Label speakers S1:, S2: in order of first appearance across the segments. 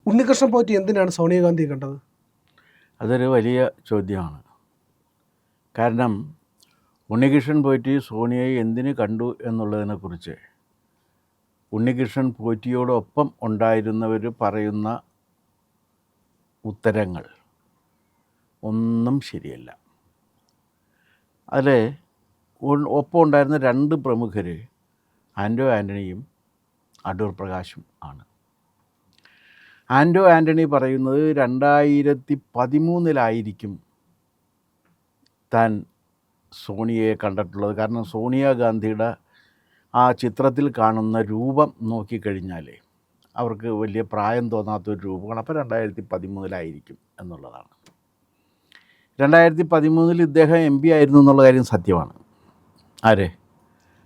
S1: ഉണ്ണികൃഷ്ണൻ പോറ്റി എന്തിനാണ് സോണിയാഗാന്ധിയെ കണ്ടത്?
S2: അതൊരു വലിയ ചോദ്യമാണ്. കാരണം ഉണ്ണികൃഷ്ണൻ പോറ്റി സോണിയയെ എന്തിനു കണ്ടു എന്നുള്ളതിനെക്കുറിച്ച് ഉണ്ണികൃഷ്ണൻ പോറ്റിയോടൊപ്പം ഉണ്ടായിരുന്നവർ പറയുന്ന ഉത്തരങ്ങൾ ഒന്നും ശരിയല്ല. അതിൽ ഒപ്പം ഉണ്ടായിരുന്ന രണ്ട് പ്രമുഖർ ആൻ്റോ ആൻ്റണിയും അടൂർ പ്രകാശും ആണ്. ആൻ്റോ ആൻ്റണി പറയുന്നത് 2013 താൻ സോണിയയെ കണ്ടിട്ടുള്ളത്. കാരണം സോണിയാഗാന്ധിയുടെ ആ ചിത്രത്തിൽ കാണുന്ന രൂപം നോക്കിക്കഴിഞ്ഞാൽ അവർക്ക് വലിയ പ്രായം തോന്നാത്തൊരു രൂപമാണ്. അപ്പോൾ 2013 എന്നുള്ളതാണ്. 2013 ഇദ്ദേഹം MP ആയിരുന്നു എന്നുള്ള കാര്യം സത്യമാണ്. ആരെ?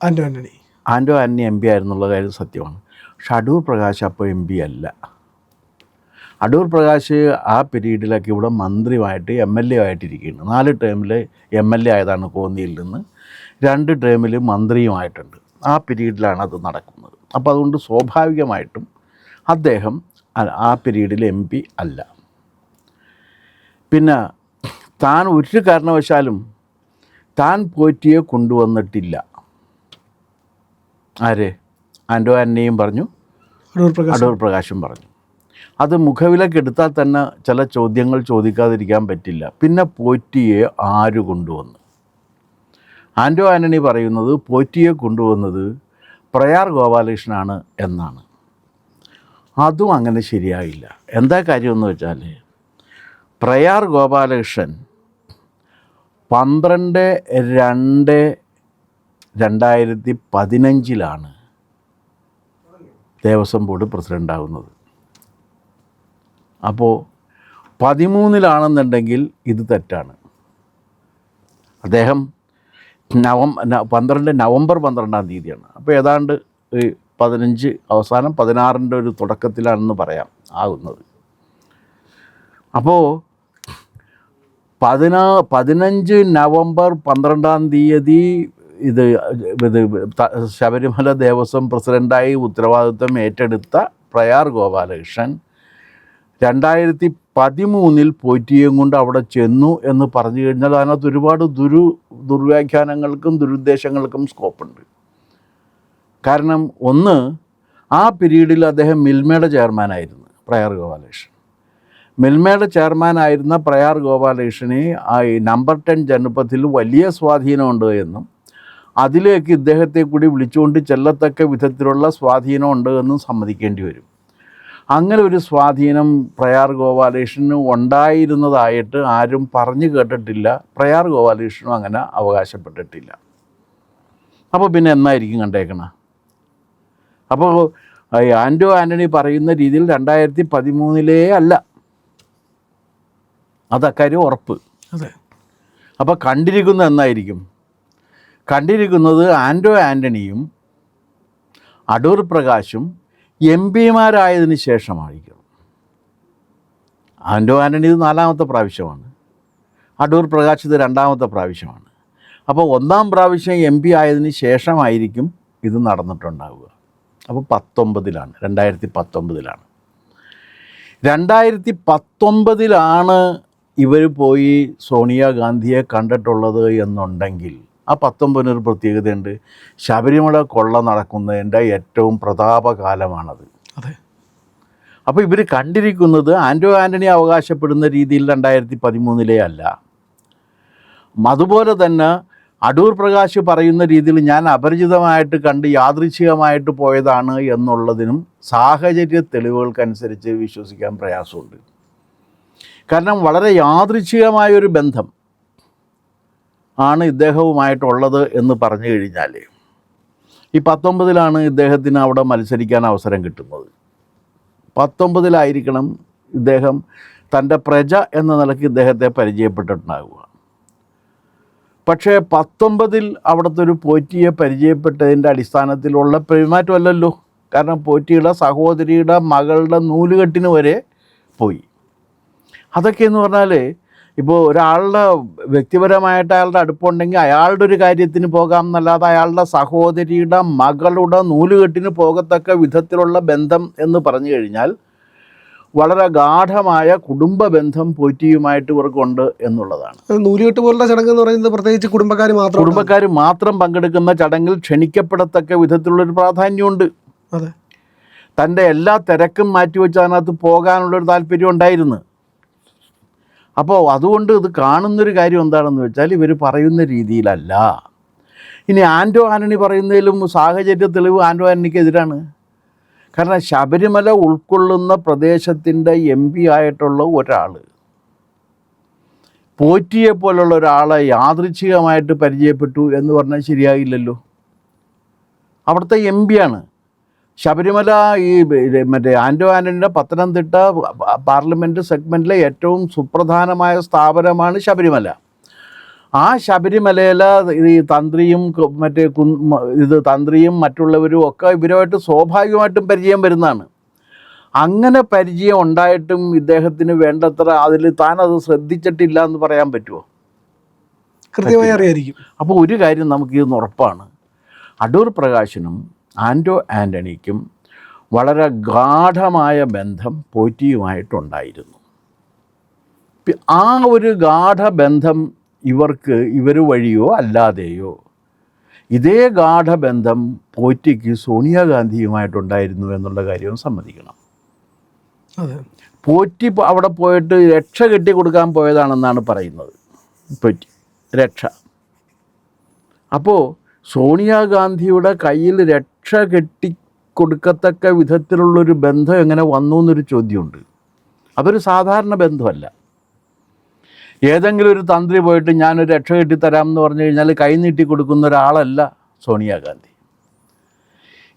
S1: ആൻ്റോ ആൻ്റണി.
S2: ആൻ്റോ ആൻ്റണി MP ആയിരുന്നുള്ള കാര്യം സത്യമാണ്. പക്ഷെ അടൂർ പ്രകാശ് അപ്പോൾ MP അല്ല. അടൂർ പ്രകാശ് ആ പീരീഡിലൊക്കെ ഇവിടെ മന്ത്രിയുമായിട്ട് MLA ആയിട്ടിരിക്കുകയാണ്. 4 ടേമിൽ MLA ആയതാണ് കോന്നിയിൽ നിന്ന്, 2 ടേമിൽ മന്ത്രിയുമായിട്ടുണ്ട്. ആ പീരീഡിലാണ് അത് നടക്കുന്നത്. അപ്പോൾ അതുകൊണ്ട് സ്വാഭാവികമായിട്ടും അദ്ദേഹം ആ പീരീഡിൽ MP അല്ല. പിന്നെ താൻ ഒരു കാരണവശാലും താൻ പോറ്റിയെ കൊണ്ടുവന്നിട്ടില്ല. ആര്? ആൻ്റോ ആൻ്റണിയും പറഞ്ഞു, അടൂർ പ്രകാശും പറഞ്ഞു. അത് മുഖവിലക്കെടുത്താൽ തന്നെ ചില ചോദ്യങ്ങൾ ചോദിക്കാതിരിക്കാൻ പറ്റില്ല. പിന്നെ പോറ്റിയെ ആര് കൊണ്ടുവന്നു? ആൻ്റോ ആൻ്റണി പറയുന്നത് പോറ്റിയെ കൊണ്ടുവന്നത് പ്രയാർ ഗോപാലകൃഷ്ണനാണ് എന്നാണ്. അതും അങ്ങനെ ശരിയായില്ല. എന്താ കാര്യമെന്ന് വെച്ചാൽ പ്രയാർ ഗോപാലകൃഷ്ണൻ 12/2/2015 ദേവസ്വം ബോർഡ് പ്രസിഡൻ്റാകുന്നത്. അപ്പോൾ 2013 ഇത് തെറ്റാണ്. അദ്ദേഹം നവംബർ 12 അപ്പോൾ ഏതാണ്ട് 15 അവസാനം 16 ഒരു തുടക്കത്തിലാണെന്ന് പറയാം ആകുന്നത്. അപ്പോൾ 15 നവംബർ 12 ഇത് ശബരിമല ദേവസ്വം പ്രസിഡൻ്റായി ഉത്തരവാദിത്വം ഏറ്റെടുത്ത പ്രയാർ ഗോപാലകൃഷ്ണൻ 2013 പോറ്റിയും കൊണ്ട് അവിടെ ചെന്നു എന്ന് പറഞ്ഞു കഴിഞ്ഞാൽ അതിനകത്ത് ഒരുപാട് ദുർവ്യാഖ്യാനങ്ങൾക്കും ദുരുദ്ദേശങ്ങൾക്കും സ്കോപ്പുണ്ട്. കാരണം ഒന്ന്, ആ പീരീഡിൽ അദ്ദേഹം മിൽമയുടെ ചെയർമാനായിരുന്നു പ്രയാർ ഗോപാലകൃഷ്ണൻ. മിൽമയുടെ ചെയർമാനായിരുന്ന പ്രയാർ ഗോപാലകൃഷ്ണന് നമ്പർ 10 ജനപഥത്തിൽ വലിയ സ്വാധീനമുണ്ട് എന്നും അതിലേക്ക് ഇദ്ദേഹത്തെ കൂടി വിളിച്ചുകൊണ്ട് ചെല്ലത്തക്ക വിധത്തിലുള്ള സ്വാധീനമുണ്ട് എന്നും സമ്മതിക്കേണ്ടി വരും. അങ്ങനെ ഒരു സ്വാധീനം പ്രയാർ ഗോപാലകൃഷ്ണന് ഉണ്ടായിരുന്നതായിട്ട് ആരും പറഞ്ഞു കേട്ടിട്ടില്ല. പ്രയാർ ഗോപാലകൃഷ്ണനും അങ്ങനെ അവകാശപ്പെട്ടിട്ടില്ല. അപ്പോൾ പിന്നെ എന്നായിരിക്കും കണ്ടേക്കണം? അപ്പോൾ ആൻ്റോ ആൻ്റണി പറയുന്ന രീതിയിൽ 2013 അല്ല, അതക്കാര്യം ഉറപ്പ്.
S1: അതെ.
S2: അപ്പോൾ കണ്ടിരിക്കുന്നത് എന്നായിരിക്കും? കണ്ടിരിക്കുന്നത് ആൻ്റോ ആൻ്റണിയും അടൂർ പ്രകാശും MP-മാരായതിനു ശേഷമായിരിക്കും. ആൻ്റോ ആൻ്റണി ഇത് 4ാമത്തെ പ്രാവശ്യമാണ്, അടൂർ പ്രകാശ് ഇത് 2ാമത്തെ പ്രാവശ്യമാണ്. അപ്പോൾ 1ാം പ്രാവശ്യം MP ആയതിന് ശേഷമായിരിക്കും ഇത് നടന്നിട്ടുണ്ടാവുക. അപ്പോൾ 2019 2019 ഇവർ പോയി സോണിയാഗാന്ധിയെ കണ്ടിട്ടുള്ളത് എന്നുണ്ടെങ്കിൽ ആ 19 ഒരു പ്രത്യേകതയുണ്ട്. ശബരിമല കൊള്ള നടക്കുന്നതിൻ്റെ ഏറ്റവും പ്രതാപകാലമാണത്.
S1: അതെ.
S2: അപ്പോൾ ഇവർ കണ്ടിരിക്കുന്നത് ആൻ്റോ ആൻ്റണി അവകാശപ്പെടുന്ന രീതിയിൽ 2013 അല്ല. അതുപോലെ തന്നെ അടൂർ പ്രകാശ് പറയുന്ന രീതിയിൽ ഞാൻ അപരിചിതമായിട്ട് കണ്ട് യാദൃച്ഛികമായിട്ട് പോയതാണ് എന്നുള്ളതിനും സാഹചര്യ തെളിവുകൾക്കനുസരിച്ച് വിശ്വസിക്കാൻ പ്രയാസമുണ്ട്. കാരണം വളരെ യാദൃച്ഛികമായൊരു ബന്ധം ആണ് ഇദ്ദേഹവുമായിട്ടുള്ളത് എന്ന് പറഞ്ഞു കഴിഞ്ഞാൽ ഈ 19 ഇദ്ദേഹത്തിന് അവിടെ മത്സരിക്കാൻ അവസരം കിട്ടുന്നത്. 19 ഇദ്ദേഹം തൻ്റെ പ്രജ എന്ന നിലയ്ക്ക് ഇദ്ദേഹത്തെ പരിചയപ്പെട്ടിട്ടുണ്ടാവുക. പക്ഷേ 19 അവിടുത്തെ ഒരു പോറ്റിയെ പരിചയപ്പെട്ടതിൻ്റെ അടിസ്ഥാനത്തിലുള്ള പെരുമാറ്റമല്ലല്ലോ. കാരണം പോറ്റിയുടെ സഹോദരിയുടെ മകളുടെ നൂലുകെട്ടിന് വരെ പോയി. അതൊക്കെ എന്ന് പറഞ്ഞാൽ ഇപ്പോൾ ഒരാളുടെ വ്യക്തിപരമായിട്ട് അയാളുടെ അടുപ്പമുണ്ടെങ്കിൽ അയാളുടെ ഒരു കാര്യത്തിന് പോകാം എന്നല്ലാതെ അയാളുടെ സഹോദരിയുടെ മകളുടെ നൂലുകെട്ടിന് പോകത്തക്ക വിധത്തിലുള്ള ബന്ധം എന്ന് പറഞ്ഞു കഴിഞ്ഞാൽ വളരെ ഗാഠമായ കുടുംബ ബന്ധം പോറ്റിയുമായിട്ട് ഇവർക്കുണ്ട് എന്നുള്ളതാണ്.
S1: നൂലുകെട്ട് പോലുള്ള ചടങ്ങ് എന്ന് പറയുന്നത് പ്രത്യേകിച്ച് കുടുംബക്കാർ
S2: മാത്രം പങ്കെടുക്കുന്ന ചടങ്ങിൽ ക്ഷണിക്കപ്പെടത്തക്ക വിധത്തിലുള്ളൊരു പ്രാധാന്യമുണ്ട്.
S1: അതെ,
S2: തൻ്റെ എല്ലാ തിരക്കും മാറ്റിവെച്ച് അതിനകത്ത് പോകാനുള്ളൊരു താല്പര്യം ഉണ്ടായിരുന്നു. അപ്പോൾ അതുകൊണ്ട് ഇത് കാണുന്നൊരു കാര്യം എന്താണെന്ന് വെച്ചാൽ ഇവർ പറയുന്ന രീതിയിലല്ല. ഇനി ആൻ്റോ ആൻ്റണി പറയുന്നതിലും സാഹചര്യ തെളിവ് ആൻ്റോ ആൻ്റണിക്കെതിരാണ്. കാരണം ശബരിമല ഉൾക്കൊള്ളുന്ന പ്രദേശത്തിൻ്റെ MP ആയിട്ടുള്ള ഒരാൾ പോറ്റിയെ പോലുള്ള ഒരാളെ യാദൃച്ഛികമായിട്ട് പരിചയപ്പെട്ടു എന്ന് പറഞ്ഞാൽ ശരിയാകില്ലല്ലോ. അവിടുത്തെ MP ആണ്. ശബരിമല ഈ മറ്റേ ആൻ്റോ ആൻ്റണിയുടെ പത്തനംതിട്ട പാർലമെൻറ്റ് സെഗ്മെൻറ്റിലെ ഏറ്റവും സുപ്രധാനമായ സ്ഥാപനമാണ് ശബരിമല. ആ ശബരിമലയിലെ ഈ തന്ത്രിയും തന്ത്രിയും മറ്റുള്ളവരും ഒക്കെ ഇവരുമായിട്ട് സ്വാഭാവികമായിട്ടും പരിചയം വരുന്നതാണ്. അങ്ങനെ പരിചയം ഉണ്ടായിട്ടും ഇദ്ദേഹത്തിന് വേണ്ടത്ര താനത് ശ്രദ്ധിച്ചിട്ടില്ല എന്ന് പറയാൻ പറ്റുമോ?
S1: കൃത്യമായി അറിയായിരിക്കും.
S2: അപ്പോൾ ഒരു കാര്യം നമുക്കിന്ന് ഉറപ്പാണ്, അടൂർ പ്രകാശിനും ആൻ്റോ ആൻ്റണിക്കും വളരെ ഗാഠമായ ബന്ധം പോറ്റിയുമായിട്ടുണ്ടായിരുന്നു. ആ ഒരു ഗാഠബന്ധം ഇവർ വഴിയോ അല്ലാതെയോ ഇതേ ഗാഠബന്ധം പോറ്റിക്ക് സോണിയാഗാന്ധിയുമായിട്ടുണ്ടായിരുന്നു എന്നുള്ള കാര്യവും സമ്മതിക്കണം. പോറ്റി അവിടെ പോയിട്ട് രക്ഷ കെട്ടി കൊടുക്കാൻ പോയതാണെന്നാണ് പറയുന്നത്. പോറ്റി രക്ഷ. അപ്പോൾ സോണിയാഗാന്ധിയുടെ കയ്യിൽ രക്ഷ കെട്ടിക്കൊടുക്കത്തക്ക വിധത്തിലുള്ളൊരു ബന്ധം എങ്ങനെ വന്നു എന്നൊരു ചോദ്യമുണ്ട്. അതൊരു സാധാരണ ബന്ധമല്ല. ഏതെങ്കിലും ഒരു തന്ത്രി പോയിട്ട് ഞാനൊരു രക്ഷ കെട്ടിത്തരാം എന്ന് പറഞ്ഞു കഴിഞ്ഞാൽ കൈ നീട്ടി കൊടുക്കുന്ന ഒരാളല്ല സോണിയാഗാന്ധി.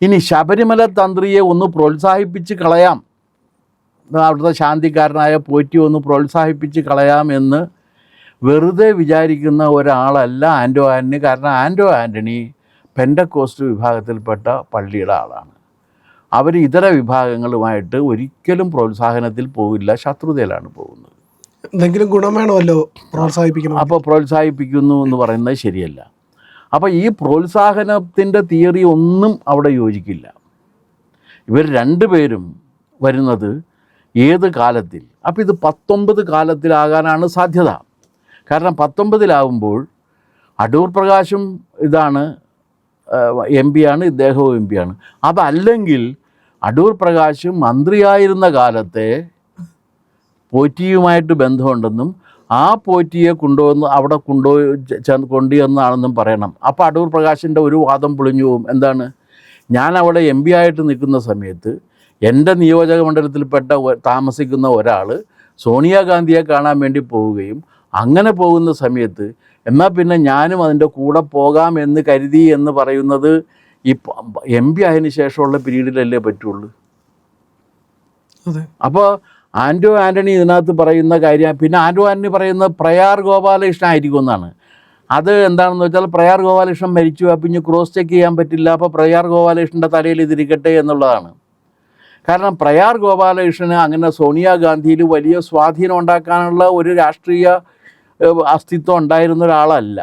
S2: ഇനി ശബരിമല തന്ത്രിയെ ഒന്ന് പ്രോത്സാഹിപ്പിച്ച് കളയാം, അവിടുത്തെ ശാന്തിക്കാരനായ പോറ്റി ഒന്ന് പ്രോത്സാഹിപ്പിച്ച് കളയാം എന്ന് വെറുതെ വിചാരിക്കുന്ന ഒരാളല്ല ആൻ്റോ ആൻ്റണി. കാരണം ആൻ്റോ ആൻ്റണി പെൻഡക്കോസ്റ്റ് വിഭാഗത്തിൽപ്പെട്ട പള്ളിയുടെ ആളാണ്. അവർ ഇതര വിഭാഗങ്ങളുമായിട്ട് ഒരിക്കലും പ്രോത്സാഹനത്തിൽ പോകില്ല, ശത്രുതയിലാണ് പോകുന്നത്.
S1: എന്തെങ്കിലും ഗുണം വേണമല്ലോ പ്രോത്സാഹിപ്പിക്കണം.
S2: അപ്പോൾ പ്രോത്സാഹിപ്പിക്കുന്നു എന്ന് പറയുന്നത് ശരിയല്ല. അപ്പോൾ ഈ പ്രോത്സാഹനത്തിൻ്റെ തിയറി ഒന്നും അവിടെ യോജിക്കില്ല. ഇവർ രണ്ടുപേരും വരുന്നത് ഏത് കാലത്തിൽ? അപ്പോൾ ഇത് 19 കാലത്തിലാകാനാണ് സാധ്യത. കാരണം 19 അടൂർ പ്രകാശും MP ആണ്, ഇദ്ദേഹവും MP ആണ്. അതല്ലെങ്കിൽ അടൂർ പ്രകാശ് മന്ത്രിയായിരുന്ന കാലത്തെ പോറ്റിയുമായിട്ട് ബന്ധമുണ്ടെന്നും ആ പോറ്റിയെ അവിടെ കൊണ്ടുവന്നാണെന്നും പറയണം. അപ്പോൾ അടൂർ പ്രകാശിൻ്റെ ഒരു വാദം പൊളിഞ്ഞു പോകും. എന്താണ്? ഞാൻ അവിടെ MP ആയിട്ട് നിൽക്കുന്ന സമയത്ത് എൻ്റെ നിയോജക മണ്ഡലത്തിൽപ്പെട്ട താമസിക്കുന്ന ഒരാൾ സോണിയാഗാന്ധിയെ കാണാൻ വേണ്ടി പോവുകയും അങ്ങനെ പോകുന്ന സമയത്ത് എന്നാൽ പിന്നെ ഞാനും അതിൻ്റെ കൂടെ പോകാം എന്ന് കരുതി എന്ന് പറയുന്നത് ഈ MP ആയതിനു ശേഷമുള്ള പീരീഡിലല്ലേ പറ്റുള്ളൂ. അപ്പോൾ ആൻ്റോ ആൻ്റണി ഇതിനകത്ത് പറയുന്ന കാര്യം, പിന്നെ ആൻ്റോ ആൻ്റണി പറയുന്നത് പ്രയാർ ഗോപാലകൃഷ്ണൻ ആയിരിക്കും എന്നാണ്. അത് എന്താണെന്ന് വെച്ചാൽ പ്രയാർ ഗോപാലകൃഷ്ണൻ മരിച്ചു, അപ്പം ഇനി ക്രോസ് ചെക്ക് ചെയ്യാൻ പറ്റില്ല, അപ്പോൾ പ്രയാർ ഗോപാലകൃഷ്ണൻ്റെ തലയിൽ ഇതിരിക്കട്ടെ എന്നുള്ളതാണ്. കാരണം പ്രയാർ ഗോപാലകൃഷ്ണന് അങ്ങനെ സോണിയാഗാന്ധിയിൽ വലിയ സ്വാധീനം ഉണ്ടാക്കാനുള്ള ഒരു രാഷ്ട്രീയ അസ്തിത്വം ഉണ്ടായിരുന്ന ഒരാളല്ല.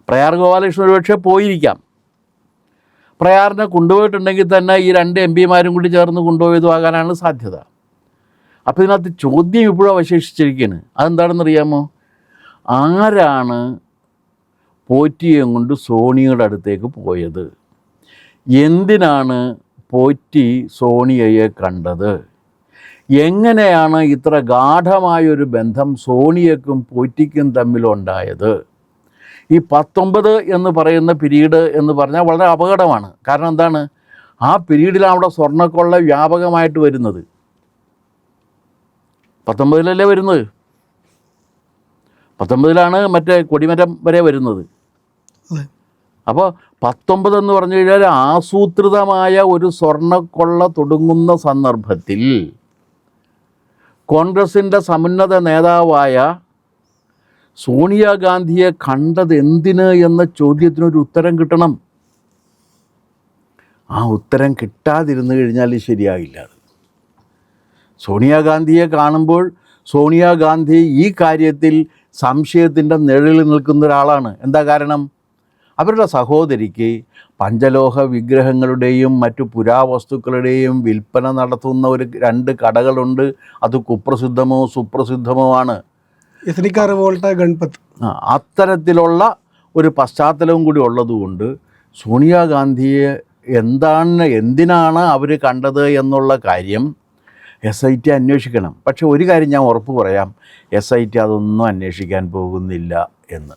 S2: പ്രയാർ ഗോപാലകൃഷ്ണൻ ഒരുപക്ഷെ പോയിരിക്കാം. പ്രയാറിനെ കൊണ്ടുപോയിട്ടുണ്ടെങ്കിൽ തന്നെ ഈ 2 MP കൂടി ചേർന്ന് കൊണ്ടുപോയതുമാകാനാണ് സാധ്യത. അപ്പോൾ ഇതിനകത്ത് ചോദ്യം ഇപ്പോഴും അവശേഷിച്ചിരിക്കുകയാണ്. അതെന്താണെന്നറിയാമോ? ആരാണ് പോറ്റിയെ കൊണ്ട് സോണിയയുടെ അടുത്തേക്ക് പോയത്? എന്തിനാണ് പോറ്റി സോണിയയെ കണ്ടത്? എങ്ങനെയാണ് ഇത്ര ഗാഠമായൊരു ബന്ധം സോണിയക്കും പോറ്റിക്കും തമ്മിലുണ്ടായത്? ഈ 19 എന്ന് പറയുന്ന പീരീഡ് എന്ന് പറഞ്ഞാൽ വളരെ അപകടമാണ്. കാരണം എന്താണ്? ആ പീരീഡിലാണ് അവിടെ സ്വർണ്ണക്കൊള്ള വ്യാപകമായിട്ട് വരുന്നത്. 19 വരുന്നത്. 19 മറ്റേ കൊടിമരം വരെ വരുന്നത്. അപ്പോൾ 19 എന്ന് പറഞ്ഞു കഴിഞ്ഞാൽ ആസൂത്രിതമായ ഒരു സ്വർണ്ണക്കൊള്ള തുടങ്ങുന്ന സന്ദർഭത്തിൽ കോൺഗ്രസിൻ്റെ സമുന്നത നേതാവായ സോണിയാഗാന്ധിയെ കണ്ടത് എന്തിന് എന്ന ചോദ്യത്തിനൊരു ഉത്തരം കിട്ടണം. ആ ഉത്തരം കിട്ടാതിരുന്നു കഴിഞ്ഞാൽ ശരിയാകില്ല. സോണിയാഗാന്ധിയെ കാണുമ്പോൾ സോണിയാഗാന്ധി ഈ കാര്യത്തിൽ സംശയത്തിൻ്റെ നിഴലിൽ നിൽക്കുന്ന ഒരാളാണ്. എന്താ കാരണം? അവരുടെ സഹോദരിക്ക് പഞ്ചലോഹ വിഗ്രഹങ്ങളുടെയും മറ്റു പുരാവസ്തുക്കളുടെയും വിൽപ്പന നടത്തുന്ന 2 കടകളുണ്ട്. അത് കുപ്രസിദ്ധമോ സുപ്രസിദ്ധമോ ആണ്.
S1: എത്നിക്ക റിവോൾട്ട ഗൺപത്.
S2: അത്തരത്തിലുള്ള ഒരു പശ്ചാത്തലവും കൂടി ഉള്ളതുകൊണ്ട് സോണിയാഗാന്ധിയെ എന്തിനാണ് അവർ കണ്ടത് എന്നുള്ള കാര്യം SIT അന്വേഷിക്കണം. പക്ഷെ ഒരു കാര്യം ഞാൻ ഉറപ്പ് പറയാം, SIT അതൊന്നും അന്വേഷിക്കാൻ പോകുന്നില്ല എന്ന്.